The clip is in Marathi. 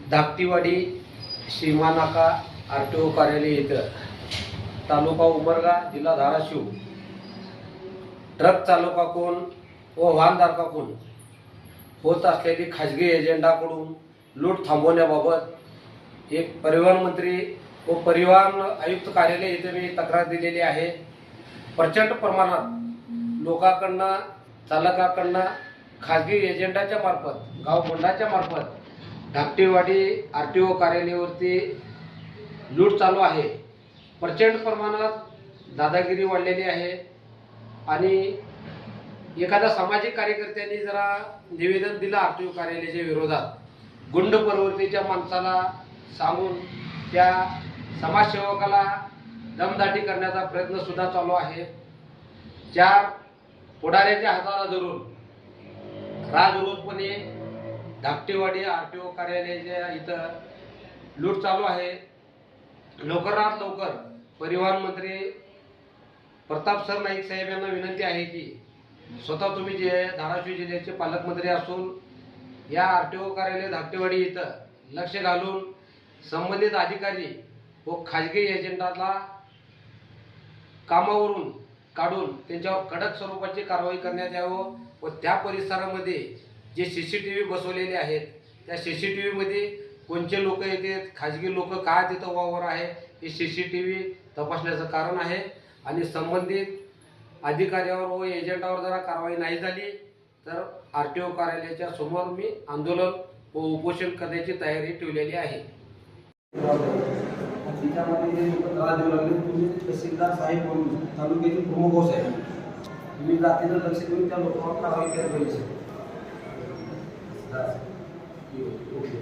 धाकटीवाडी सीमानाका आरटीओ कार्यालय इथं तालुका उमरगा जिल्हा धाराशिव ट्रक चालकाकडून व वाहनधारकाकडून होत असलेली खाजगी एजंटाकडून लूट थांबवण्याबाबत एक परिवहन मंत्री व परिवहन आयुक्त कार्यालय इथे मी तक्रार दिलेली आहे। प्रचंड प्रमाणात लोकांकडनं चालकाकडनं खाजगी एजंटाच्या मार्फत गाव मंडळाच्या मार्फत धाकटीवाडी आरटीओ कार्यालयावरती लूट चालू आहे। प्रचंड प्रमाणात दादागिरी वाढलेली आहे आणि एखाद्या सामाजिक कार्यकर्त्यांनी जरा निवेदन दिलं आरटीओ कार्यालयाच्या विरोधात गुंड प्रवृत्तीच्या माणसाला सांगून त्या समाजसेवकाला दमदाटी करण्याचा प्रयत्न सुद्धा चालू आहे। चार पुढाऱ्याच्या हाताला धरून राजरोसपणे धाकटीवाडी आरटीओ कार्यालयाच्या इथं लूट चालू आहे। लवकरात लवकर परिवहन मंत्री प्रताप सर नाईक साहेब यांना विनंती आहे की स्वतः तुम्ही जे धाराशिव जिल्ह्याचे पालकमंत्री असून या आरटीओ कार्यालय धाकटीवाडी इथं लक्ष घालून संबंधित अधिकारी व खाजगी एजंटाला कामावरून काढून त्यांच्यावर कडक स्वरूपाची कारवाई करण्यात यावं व त्या परिसरामध्ये जे सीसीटीव्ही बसवलेले आहेत त्या सीसीटीव्हीमध्ये कोणते लोक येतात, खाजगी लोक का तिथं वावर आहे हे सीसीटीव्ही तपासण्याचं कारण आहे। आणि संबंधित अधिकाऱ्यावर व एजंटावर जरा कारवाई नाही झाली तर आरटीओ कार्यालयाच्या समोर मी आंदोलन व उपोषण करण्याची तयारी ठेवलेली आहे। त्याच्यामध्ये जे लोक त्रास देऊ लागले तुम्ही तहसीलदार साहेब म्हणून तालुक्याचे प्रमुख साहेब तुम्ही जातीनं लक्ष देऊन त्या लोकांवर कारवाई केली पाहिजे। ओके।